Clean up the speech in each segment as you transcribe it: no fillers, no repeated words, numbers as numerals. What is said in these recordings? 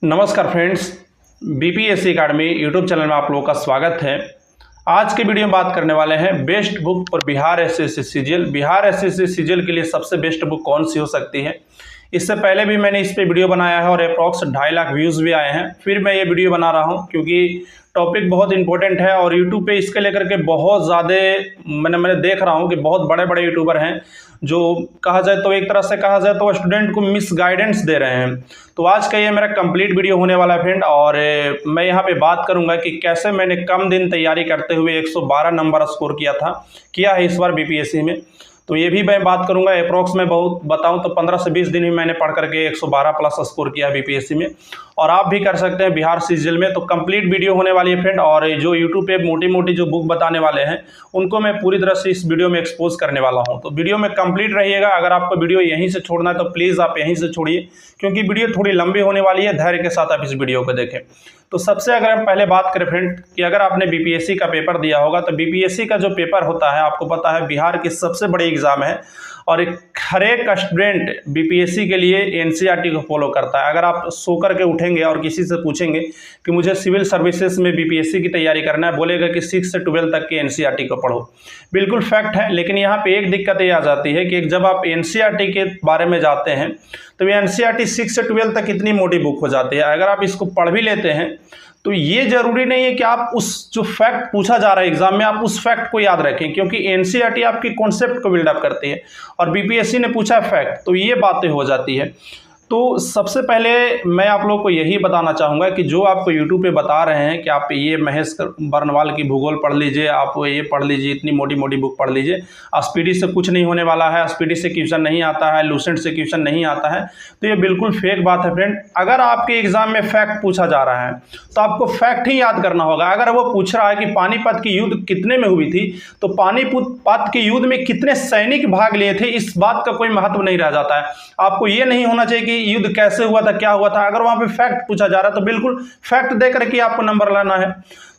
नमस्कार friends, BPSC academy YouTube channel में आप लोगों का स्वागत है। आज के वीडियो में बात करने वाले हैं best book for Bihar SSC CGL. Bihar SSC CGL के लिए सबसे बेस्ट बुक कौन सी हो सकती है। इससे पहले भी मैंने इस पे वीडियो बनाया है और अप्रॉक्स 2.5 लाख व्यूज़ भी आए हैं। फिर मैं ये वीडियो बना रहा हूँ क्योंकि टॉपिक बहुत इंपॉर्टेंट है और यूट्यूब पे इसके लेकर के बहुत ज़्यादा मैंने देख रहा हूँ कि बहुत बड़े बड़े यूट्यूबर हैं जो कहा जाए तो एक तरह से कहा जाए तो स्टूडेंट को मिस गाइडेंस दे रहे हैं। तो आज का ये मेरा कंप्लीट वीडियो होने वाला है फ्रेंड, और मैं यहाँ पे बात करूँगा कि कैसे मैंने कम दिन तैयारी करते हुए 112 नंबर स्कोर किया है इस बार बीपीएससी में। तो ये भी मैं बात करूंगा। अप्रॉक्स में बहुत बताऊं तो 15 से 20 दिन ही मैंने पढ़ करके 112 प्लस स्कोर किया है बीपीएससी में, और आप भी कर सकते हैं बिहार सीजीएल में। तो कंप्लीट वीडियो होने वाली है फ्रेंड, और जो यूट्यूब पे मोटी मोटी जो बुक बताने वाले हैं उनको मैं पूरी तरह से इस वीडियो में एक्सपोज करने वाला हूं। तो वीडियो में कंप्लीट रहिएगा। अगर आपको वीडियो यहीं से छोड़ना है तो प्लीज़ आप यहीं से छोड़िए, क्योंकि वीडियो थोड़ी लंबी होने वाली है। धैर्य के साथ आप इस वीडियो को देखें। तो सबसे अगर हम पहले बात करें फ्रेंड कि अगर आपने बीपीएससी का पेपर दिया होगा तो बीपीएससी का जो पेपर होता है आपको पता है बिहार की सबसे बड़ी एग्जाम है, और हर एक स्टूडेंट बीपीएससी के लिए एनसीईआरटी को फॉलो करता है। अगर आप सो करके उठेंगे और किसी से पूछेंगे कि मुझे सिविल सर्विसेज में बीपीएससी की तैयारी करना है, बोलेगा कि 6 से 12 तक की एनसीईआरटी को पढ़ो। बिल्कुल फैक्ट है, लेकिन यहाँ पे एक दिक्कत ये आ जाती है कि जब आप एनसीईआरटी के बारे में जाते हैं तो एनसीईआरटी 6 से 12 तक इतनी मोटी बुक हो जाती है। अगर आप इसको पढ़ भी लेते हैं तो ये जरूरी नहीं है कि आप उस जो फैक्ट पूछा जा रहा है एग्जाम में आप उस फैक्ट को याद रखें, क्योंकि एनसीईआरटी आपकी कॉन्सेप्ट को बिल्डअप करती है और बीपीएससी ने पूछा फैक्ट, तो ये बातें हो जाती है। तो सबसे पहले मैं आप लोगों को यही बताना चाहूँगा कि जो आपको यूट्यूब पे बता रहे हैं कि आप ये महेश बर्नवाल की भूगोल पढ़ लीजिए, आप ये पढ़ लीजिए, इतनी मोटी मोटी बुक पढ़ लीजिए, एसपीडी से कुछ नहीं होने वाला है, एसपीडी से क्वेश्चन नहीं आता है, लूसेंट से क्वेश्चन नहीं आता है, तो ये बिल्कुल फेक बात है फ्रेंड। अगर आपके एग्जाम में फैक्ट पूछा जा रहा है तो आपको फैक्ट ही याद करना होगा। अगर वो पूछ रहा है कि पानीपत की युद्ध कितने में हुई थी, तो पानीपत के युद्ध में कितने सैनिक भाग लिए थे, इस बात का कोई महत्व नहीं रह जाता है। आपको ये नहीं होना चाहिए कि युद्ध कैसे हुआ था, क्या हुआ था। अगर वहां पे फैक्ट पूछा जा रहा है तो बिल्कुल फैक्ट दे करके आपको नंबर लाना है।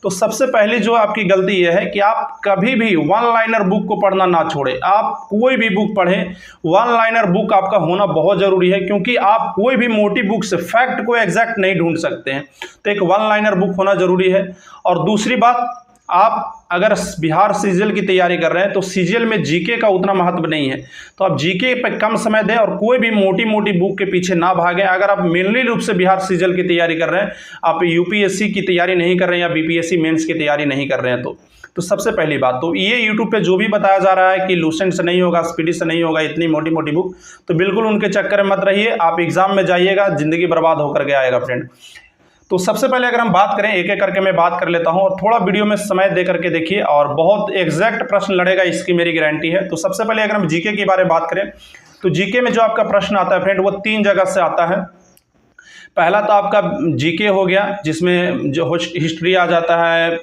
तो सबसे पहली जो आपकी गलती यह है कि आप कभी भी वन लाइनर बुक को पढ़ना ना छोड़े। आप कोई भी बुक पढ़ें, वन लाइनर बुक आपका होना बहुत जरूरी है, क्योंकि आप कोई भी मोटी बुक से फैक्ट को एग्जैक्ट नहीं ढूंढ सकते हैं। तो एक वन लाइनर बुक होना जरूरी है। और दूसरी बात, आप अगर बिहार सीजीएल की तैयारी कर रहे हैं तो सीजीएल में जीके का उतना महत्व नहीं है, तो आप जीके पर कम समय दें और कोई भी मोटी मोटी बुक के पीछे ना भागें। अगर आप मेनली रूप से बिहार सीजीएल की तैयारी कर रहे हैं, आप यूपीएससी की तैयारी नहीं कर रहे हैं या बीपीएससी मेंस की तैयारी नहीं कर रहे हैं, तो सबसे पहली बात तो ये यूट्यूब पे जो भी बताया जा रहा है कि लूसेंट से नहीं होगा, स्पीडी से नहीं होगा, इतनी मोटी मोटी बुक, तो बिल्कुल उनके चक्कर में मत रहिए। आप एग्जाम में जाइएगा, जिंदगी बर्बाद होकर के आएगा फ्रेंड। तो सबसे पहले अगर हम बात करें, एक एक करके मैं बात कर लेता हूं और थोड़ा वीडियो में समय दे करके देखिए, और बहुत एग्जैक्ट प्रश्न लड़ेगा, इसकी मेरी गारंटी है। तो सबसे पहले अगर हम जीके के बारे में बात करें तो जीके में जो आपका प्रश्न आता है फ्रेंड वो 3 जगह से आता है। पहला तो आपका जीके हो गया, जिसमें जो हिस्ट्री आ जाता है,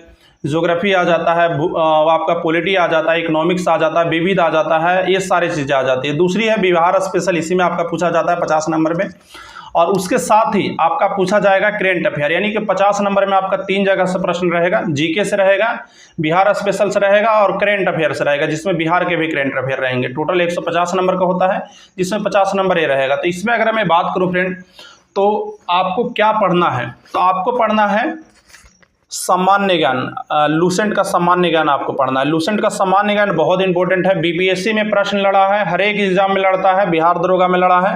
ज्योग्राफी आ जाता है, आपका पॉलिटी आ जाता है, इकोनॉमिक्स आ जाता है, विविध आ जाता है, ये सारी चीज़ें आ जाती है। दूसरी है बिहार स्पेशल, इसी में आपका पूछा जाता है 50 नंबर में, और उसके साथ ही आपका पूछा जाएगा करेंट अफेयर, यानी कि 50 नंबर में आपका 3 जगह से प्रश्न रहेगा। जीके से रहेगा, बिहार स्पेशल से रहेगा और करेंट अफेयर से रहेगा, जिसमें बिहार के भी करेंट अफेयर रहेंगे। टोटल 150 नंबर का होता है, जिसमें 50 नंबर ये रहेगा। तो इसमें अगर मैं बात करूँ फ्रेंड तो आपको क्या पढ़ना है, तो आपको पढ़ना है सामान्य ज्ञान, लूसेंट का सामान्य ज्ञान आपको पढ़ना है। लूसेंट का सामान्य ज्ञान बहुत इंपॉर्टेंट है, बीपीएससी में प्रश्न लड़ा है, हर एक एग्जाम में लड़ता है, बिहार दरोगा में लड़ा है।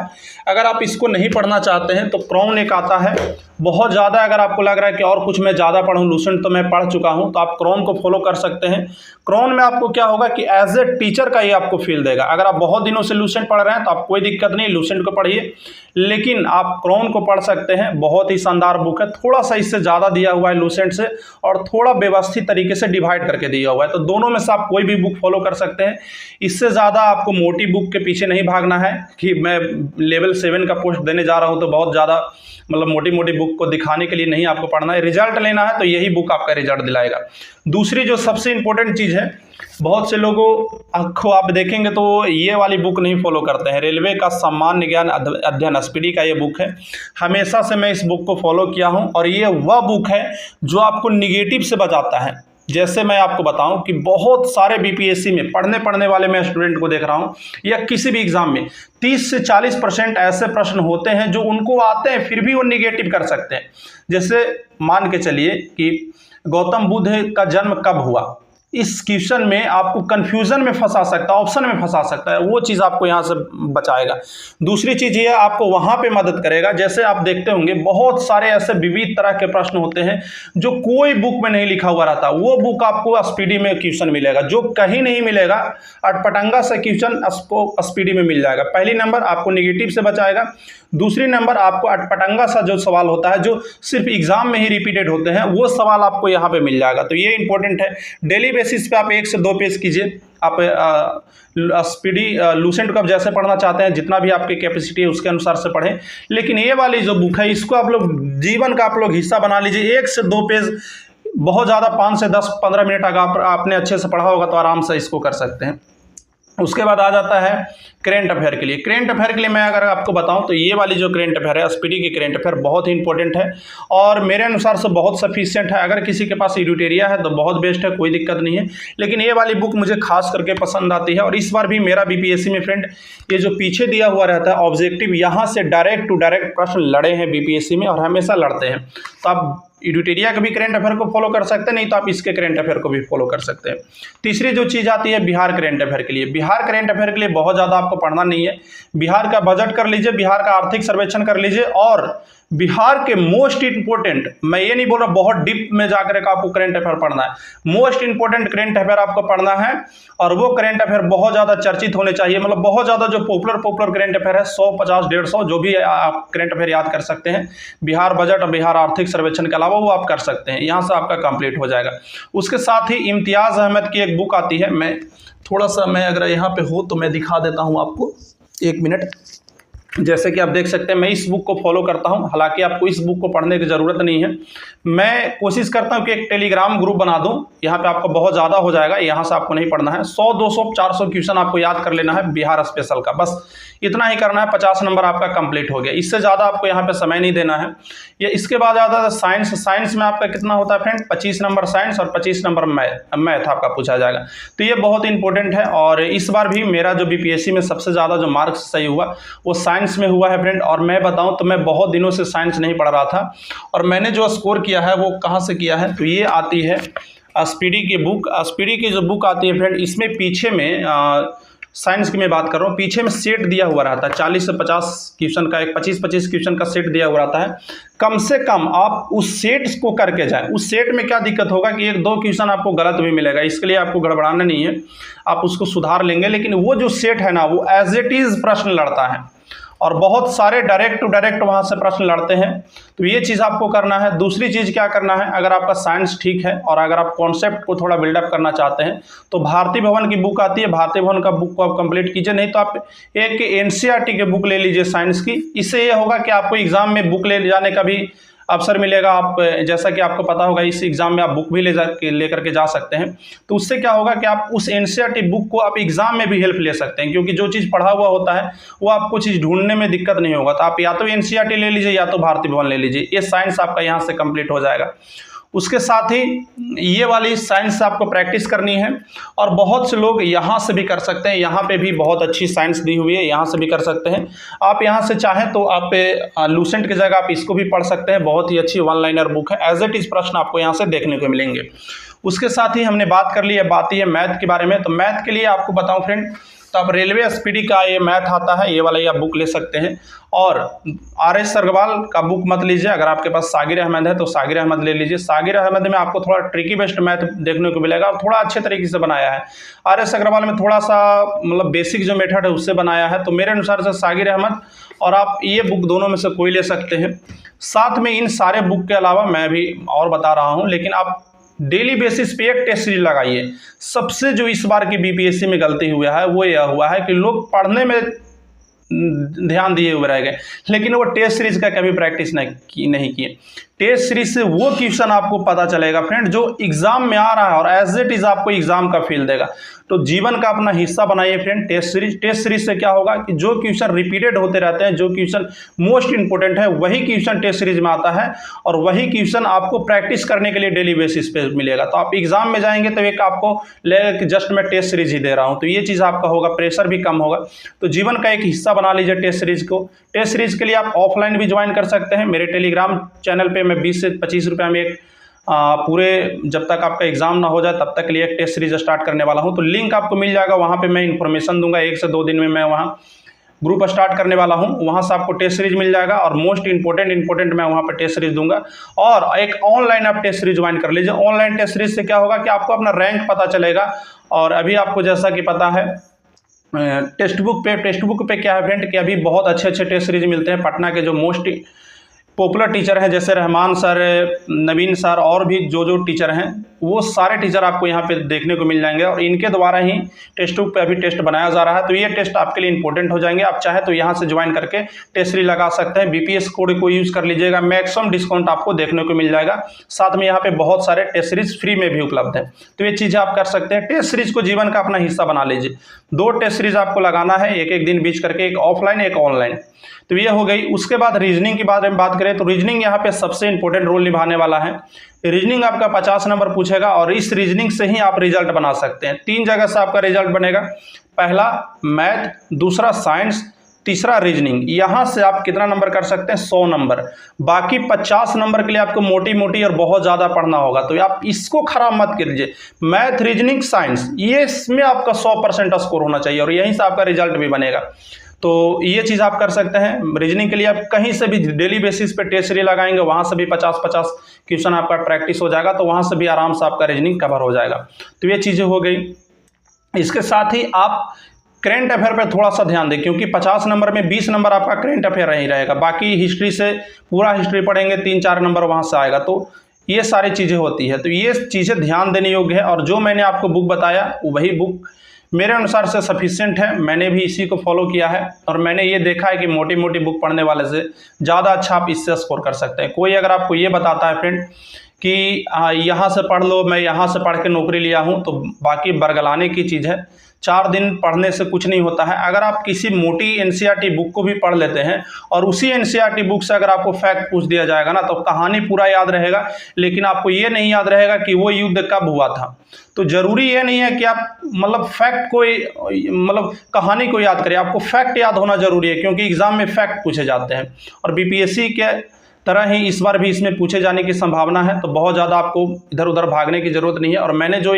अगर आप इसको नहीं पढ़ना चाहते हैं तो क्रोन एक आता है बहुत ज़्यादा, अगर आपको लग रहा है कि और कुछ मैं ज़्यादा पढ़ूँ, लूसेंट तो मैं पढ़ चुका हूँ, तो आप क्रोन को फॉलो कर सकते हैं। क्रोन में आपको क्या होगा कि एज ए टीचर का ये आपको फील देगा। अगर आप बहुत दिनों से लूसेंट पढ़ रहे हैं तो आप कोई दिक्कत नहीं, लूसेंट को पढ़िए, लेकिन आप क्रोन को पढ़ सकते हैं। बहुत ही शानदार बुक है, थोड़ा सा इससे ज़्यादा दिया हुआ है लूसेंट से, और थोड़ा व्यवस्थित तरीके से डिवाइड करके दिया हुआ है। तो दोनों में से आप कोई भी बुक फॉलो कर सकते हैं। इससे ज़्यादा आपको मोटी बुक के पीछे नहीं भागना है कि मैं लेवल 7 का पोस्ट देने जा रहा हूँ तो बहुत ज़्यादा मतलब मोटी मोटी बुक को दिखाने के लिए नहीं आपको पढ़ना है। रिजल्ट लेना है तो यही बुक आपका रिजल्ट दिलाएगा। दूसरी जो सबसे इंपॉर्टेंट चीज़ है, बहुत से लोगों को आप देखेंगे तो ये वाली बुक नहीं फॉलो करते हैं। रेलवे का सामान्य ज्ञान अध्ययन, एसपीडी का ये बुक है। हमेशा से मैं इस बुक को फॉलो किया हूँ, और ये वह बुक है जो आपको निगेटिव से बचाता है। जैसे मैं आपको बताऊं कि बहुत सारे बीपीएससी में पढ़ने वाले मैं स्टूडेंट को देख रहा हूं, या किसी भी एग्जाम में 30 से 40% ऐसे प्रश्न होते हैं जो उनको आते हैं फिर भी वो निगेटिव कर सकते हैं। जैसे मान के चलिए कि गौतम बुद्ध का जन्म कब हुआ, इस क्वेश्चन में आपको कंफ्यूजन में फंसा सकता है, ऑप्शन में फंसा सकता है, वो चीज़ आपको यहाँ से बचाएगा। दूसरी चीज़ ये आपको वहाँ पे मदद करेगा, जैसे आप देखते होंगे बहुत सारे ऐसे विविध तरह के प्रश्न होते हैं जो कोई बुक में नहीं लिखा हुआ रहता, वो बुक आपको स्पीडी में क्वेश्चन मिलेगा, जो कहीं नहीं मिलेगा। अटपटंगा से क्वेश्चन आपको स्पीडी में मिल जाएगा। पहली नंबर आपको निगेटिव से बचाएगा, दूसरी नंबर आपको अटपटंगा सा जो सवाल होता है जो सिर्फ एग्जाम में ही रिपीटेड होते हैं, वो सवाल आपको यहाँ पे मिल जाएगा। तो ये इंपॉर्टेंट है। डेली बेसिस पे आप 1 से 2 पेज कीजिए। आप स्पीडी लूसेंट को आप जैसे पढ़ना चाहते हैं, जितना भी आपकी कैपेसिटी है उसके अनुसार से पढ़ें। लेकिन ये वाली जो बुक है इसको आप लोग जीवन का आप लोग हिस्सा बना लीजिए। 1 से 2 पेज बहुत ज़्यादा 5 से 10-15 मिनट अगर आपने अच्छे से पढ़ा होगा तो आराम से इसको कर सकते हैं। उसके बाद आ जाता है करेंट अफेयर के लिए। करेंट अफेयर के लिए मैं अगर आपको बताऊं तो ये वाली जो करेंट अफेयर है, स्पीडी की करेंट अफेयर बहुत ही इंपॉर्टेंट है और मेरे अनुसार से बहुत सफिशिएंट है। अगर किसी के पास एडिटोरिया है तो बहुत बेस्ट है, कोई दिक्कत नहीं है। लेकिन ये वाली बुक मुझे खास करके पसंद आती है और इस बार भी मेरा बीपीएससी में फ्रेंड ये जो पीछे दिया हुआ रहता है ऑब्जेक्टिव, यहाँ से डायरेक्ट टू डायरेक्ट प्रश्न लड़े हैं बीपीएससी में और हमेशा लड़ते हैं। तो आप एडिटोरिया के भी करेंट अफेयर को फॉलो कर सकते हैं, नहीं तो आप इसके करेंट अफेयर को भी फॉलो कर सकते हैं। तीसरी जो चीज़ आती है बिहार करेंट अफेयर के लिए। बिहार करेंट अफेयर के लिए बहुत ज़्यादा आपको पढ़ना नहीं है। बिहार का बजट कर लीजिए, बिहार का आर्थिक सर्वेक्षण कर लीजिए और बिहार के मोस्ट इंपोर्टेंट, मैं ये नहीं बोल रहा बहुत डीप में जाकर के आपको करेंट अफेयर पढ़ना है, मोस्ट इंपोर्टेंट करेंट अफेयर आपको पढ़ना है और वो करेंट अफेयर बहुत ज़्यादा चर्चित होने चाहिए। मतलब बहुत ज़्यादा जो पॉपुलर करेंट अफेयर है 100, 50, 150 जो भी आप करेंट अफेयर याद कर सकते हैं बिहार बजट और बिहार आर्थिक सर्वेक्षण के अलावा वो आप कर सकते हैं। यहाँ से आपका कंप्लीट हो जाएगा। उसके साथ ही इम्तियाज़ अहमद की एक बुक आती है, मैं थोड़ा सा मैं अगर यहाँ पे हो तो मैं दिखा देता हूँ आपको, 1 मिनट। जैसे कि आप देख सकते हैं मैं इस बुक को फॉलो करता हूं, हालांकि आपको इस बुक को पढ़ने की ज़रूरत नहीं है। मैं कोशिश करता हूं कि एक टेलीग्राम ग्रुप बना दूं, यहां पे आपको बहुत ज़्यादा हो जाएगा, यहां से आपको नहीं पढ़ना है। 100, 200, 400 क्वेश्चन आपको याद कर लेना है बिहार स्पेशल का, बस इतना ही करना है। 50 नंबर आपका कंप्लीट हो गया, इससे ज़्यादा आपको यहाँ पे समय नहीं देना है। ये इसके बाद आता है साइंस। साइंस में आपका कितना होता है फ्रेंड, 25 नंबर साइंस और 25 नंबर मैथ आपका पूछा जाएगा। तो ये बहुत इंपॉर्टेंट है और इस बार भी मेरा जो बीपीएससी में सबसे ज़्यादा जो मार्क्स सही हुआ वो साइंस में हुआ है फ्रेंड। और मैं बताऊं तो मैं बहुत दिनों से साइंस नहीं पढ़ रहा था और मैंने जो स्कोर किया है वो कहाँ से किया है, तो ये आती है स्पीडी की बुक। स्पीडी की जो बुक आती है फ्रेंड, इसमें पीछे में साइंस की मैं बात कर रहा हूँ, पीछे में सेट दिया हुआ रहता है 40 से 50 क्वेश्चन का, एक 25-25 क्वेश्चन का सेट दिया हुआ रहता है। कम से कम आप उस सेट को करके जाएं। उस सेट में क्या दिक्कत होगा कि 1-2 क्वेश्चन आपको गलत भी मिलेगा, इसके लिए आपको गड़बड़ाना नहीं है, आप उसको सुधार लेंगे। लेकिन वो जो सेट है ना वो एज इट इज़ प्रश्न लड़ता है और बहुत सारे डायरेक्ट टू डायरेक्ट वहाँ से प्रश्न लड़ते हैं। तो ये चीज़ आपको करना है। दूसरी चीज़ क्या करना है, अगर आपका साइंस ठीक है और अगर आप कॉन्सेप्ट को थोड़ा बिल्डअप करना चाहते हैं तो भारती भवन की बुक आती है, भारती भवन का बुक को आप कंप्लीट कीजिए। नहीं तो आप एक एनसीईआरटी की बुक ले लीजिए साइंस की। इससे ये होगा कि आपको एग्जाम में बुक ले जाने का भी अवसर मिलेगा। आप जैसा कि आपको पता होगा इस एग्ज़ाम में आप बुक भी लेकर के जा सकते हैं। तो उससे क्या होगा कि आप उस एनसीईआरटी बुक को आप एग्ज़ाम में भी हेल्प ले सकते हैं, क्योंकि जो चीज़ पढ़ा हुआ होता है वो आपको चीज़ ढूंढने में दिक्कत नहीं होगा। तो आप या तो एनसीईआरटी ले लीजिए या तो भारती भवन ले लीजिए, ये साइंस आपका यहाँ से कंप्लीट हो जाएगा। उसके साथ ही ये वाली साइंस आपको प्रैक्टिस करनी है और बहुत से लोग यहाँ से भी कर सकते हैं। यहाँ पे भी बहुत अच्छी साइंस दी हुई है, यहाँ से भी कर सकते हैं। आप यहाँ से चाहें तो आप लूसेंट की जगह आप इसको भी पढ़ सकते हैं, बहुत ही अच्छी 1 लाइनर बुक है। एज इट इज़ प्रश्न आपको यहाँ से देखने को मिलेंगे। उसके साथ ही हमने बात कर ली है, बात ही है मैथ के बारे में। तो मैथ के लिए आपको बताऊँ फ्रेंड, तो आप रेलवे स्पीडी का ये मैथ आता है, ये वाला आप बुक ले सकते हैं। और आर.एस. अग्रवाल का बुक मत लीजिए, अगर आपके पास सागिर अहमद है तो सागिर अहमद ले लीजिए। सागिर अहमद में आपको थोड़ा ट्रिकी बेस्ड मैथ देखने को मिलेगा और थोड़ा अच्छे तरीके से बनाया है। आर.एस. अग्रवाल में थोड़ा सा मतलब बेसिक जो मेथड है उससे बनाया है। तो मेरे अनुसार से सागिर अहमद और आप ये बुक दोनों में से कोई ले सकते हैं। साथ में इन सारे बुक के अलावा मैं भी और बता रहा हूँ, लेकिन आप डेली बेसिस पे एक टेस्ट सीरीज लगाइए। सबसे जो इस बार की बीपीएससी में गलती हुआ है वो यह हुआ है कि लोग पढ़ने में ध्यान दिए हुए रह गए, लेकिन वो टेस्ट सीरीज का कभी प्रैक्टिस नहीं किए। टेस्ट सीरीज से वो क्वेश्चन आपको पता चलेगा फ्रेंड जो एग्जाम में आ रहा है और एज इट इज आपको एग्जाम का फील देगा। तो जीवन का अपना हिस्सा बनाइए friend test series. Test series से क्या होगा कि जो क्वेश्चन रिपीटेड होते रहते हैं, जो क्वेश्चन मोस्ट इंपोर्टेंट है, वही क्वेश्चन टेस्ट सीरीज में आता है और वही क्वेश्चन आपको प्रैक्टिस करने के लिए डेली बेसिस पे मिलेगा। तो आप एग्जाम में जाएंगे तो एक आपको लगेगा कि जस्ट मैं टेस्ट सीरीज ही दे रहा हूँ, तो ये चीज़ आपका होगा, प्रेशर भी कम होगा। तो जीवन का एक हिस्सा बना लीजिए टेस्ट सीरीज को। टेस्ट सीरीज के लिए आप ऑफलाइन भी ज्वाइन कर सकते हैं। मेरे टेलीग्राम चैनल पर मैं 20 से 25 रुपये में एक पूरे जब तक आपका एग्जाम ना हो जाए तब तक के लिए एक टेस्ट सीरीज स्टार्ट करने वाला हूं। तो लिंक आपको मिल जाएगा, वहां पे मैं इन्फॉर्मेशन दूंगा। 1 से 2 दिन में मैं वहां ग्रुप स्टार्ट करने वाला हूं, वहां से आपको टेस्ट सीरीज मिल जाएगा और मोस्ट इंपोर्टेंट मैं वहां पर टेस्ट सीरीज दूंगा। और एक ऑनलाइन आप टेस्ट सीरीज ज्वाइन कर लीजिए। ऑनलाइन टेस्ट सीरीज से क्या होगा कि आपको अपना रैंक पता चलेगा। और अभी आपको जैसा कि पता है टेक्स्ट बुक पे क्या है फ्रेंड कि अभी बहुत अच्छे टेस्ट सीरीज मिलते हैं। पटना के जो मोस्ट पॉपुलर टीचर हैं जैसे रहमान सर, नवीन सर और भी जो टीचर हैं, वो सारे टीचर आपको यहाँ पे देखने को मिल जाएंगे और इनके द्वारा ही टेस्ट बुक पे अभी टेस्ट बनाया जा रहा है। तो ये टेस्ट आपके लिए इंपॉर्टेंट हो जाएंगे। आप चाहे तो यहाँ से ज्वाइन करके टेस्ट सीरीज लगा सकते हैं। बीपीएस कोड को यूज़ कर लीजिएगा, मैक्सिमम डिस्काउंट आपको देखने को मिल जाएगा। साथ में यहाँ पे बहुत सारे टेस्ट सीरीज फ्री में भी उपलब्ध है। तो ये चीज़ें आप कर सकते हैं। टेस्ट सीरीज को जीवन का अपना हिस्सा बना लीजिए। 2 टेस्ट सीरीज आपको लगाना है, एक दिन बीच करके, एक ऑफलाइन एक ऑनलाइन। तो ये हो गई। उसके बाद रीजनिंग के बारे में बात करें तो रीजनिंग यहाँ पे सबसे इंपॉर्टेंट रोल निभाने वाला है। रीजनिंग आपका 50 नंबर पूछेगा और इस रीजनिंग से ही आप रिजल्ट बना सकते हैं। 3 जगह से आपका रिजल्ट बनेगा, पहला मैथ, दूसरा साइंस, तीसरा रीजनिंग। यहाँ से आप कितना नंबर कर सकते हैं? 100 नंबर। बाकी 50 नंबर के लिए आपको मोटी और बहुत ज़्यादा पढ़ना होगा। तो आप इसको खराब मत कीजिए। मैथ, रीजनिंग, साइंस, ये इसमें आपका 100% स्कोर होना चाहिए और यहीं से आपका रिजल्ट भी बनेगा। तो ये चीज़ आप कर सकते हैं। रीजनिंग के लिए आप कहीं से भी डेली बेसिस पे टेस्ट सीरीज लगाएंगे, वहाँ से भी 50-50 क्वेश्चन आपका प्रैक्टिस हो जाएगा। तो वहाँ से भी आराम से आपका रीजनिंग कवर हो जाएगा। तो ये चीज़ें हो गई। इसके साथ ही आप करेंट अफेयर पे थोड़ा सा ध्यान दें, क्योंकि 50 नंबर में 20 नंबर आपका करेंट अफेयर नहीं रहेगा। बाकी हिस्ट्री से पूरा हिस्ट्री पढ़ेंगे, 3-4 नंबर वहाँ से आएगा। तो ये सारी चीज़ें होती है। तो ये चीज़ें ध्यान देने योग्य है। और जो मैंने आपको बुक बताया वही बुक मेरे अनुसार से सफिशिएंट है। मैंने भी इसी को फॉलो किया है और मैंने ये देखा है कि मोटी बुक पढ़ने वाले से ज़्यादा अच्छा आप इससे स्कोर कर सकते हैं। कोई अगर आपको ये बताता है फ्रेंड कि यहाँ से पढ़ लो, मैं यहाँ से पढ़ के नौकरी लिया हूँ, तो बाकी बरगलाने की चीज़ है। 4 दिन पढ़ने से कुछ नहीं होता है। अगर आप किसी मोटी एनसीईआरटी बुक को भी पढ़ लेते हैं और उसी एनसीईआरटी बुक से अगर आपको फैक्ट पूछ दिया जाएगा ना, तो कहानी पूरा याद रहेगा, लेकिन आपको ये नहीं याद रहेगा कि वो युद्ध कब हुआ था। तो जरूरी ये नहीं है कि आप फैक्ट को कहानी को याद करें, आपको फैक्ट याद होना जरूरी है, क्योंकि एग्जाम में फैक्ट पूछे जाते हैं और बीपीएससी के तरह ही इस बार भी इसमें पूछे जाने की संभावना है। तो बहुत ज़्यादा आपको इधर उधर भागने की ज़रूरत नहीं है। और मैंने जो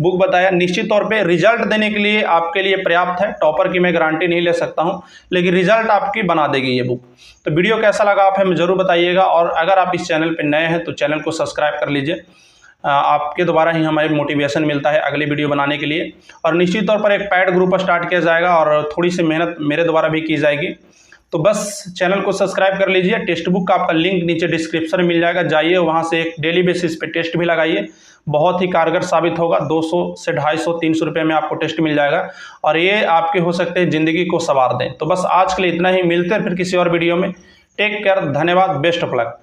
बुक बताया निश्चित तौर पे रिजल्ट देने के लिए आपके लिए पर्याप्त है। टॉपर की मैं गारंटी नहीं ले सकता हूं, लेकिन रिजल्ट आपकी बना देगी ये बुक। तो वीडियो कैसा लगा आप हमें ज़रूर बताइएगा। और अगर आप इस चैनल पर नए हैं तो चैनल को सब्सक्राइब कर लीजिए। आपके द्वारा ही हमें मोटिवेशन मिलता है अगली वीडियो बनाने के लिए। और निश्चित तौर पर एक पैड ग्रुप स्टार्ट किया जाएगा और थोड़ी सी मेहनत मेरे द्वारा भी की जाएगी। तो बस चैनल को सब्सक्राइब कर लीजिए। टेक्स्ट बुक का आपका लिंक नीचे डिस्क्रिप्शन में मिल जाएगा, जाइए वहाँ से एक डेली बेसिस पे टेस्ट भी लगाइए। बहुत ही कारगर साबित होगा। 200 से 250-300 रुपये में आपको टेस्ट मिल जाएगा और ये आपके हो सकते हैं ज़िंदगी को संवार दें। तो बस आज के लिए इतना ही, मिलते हैं फिर किसी और वीडियो में। टेक केयर, धन्यवाद, बेस्ट ऑफ लक।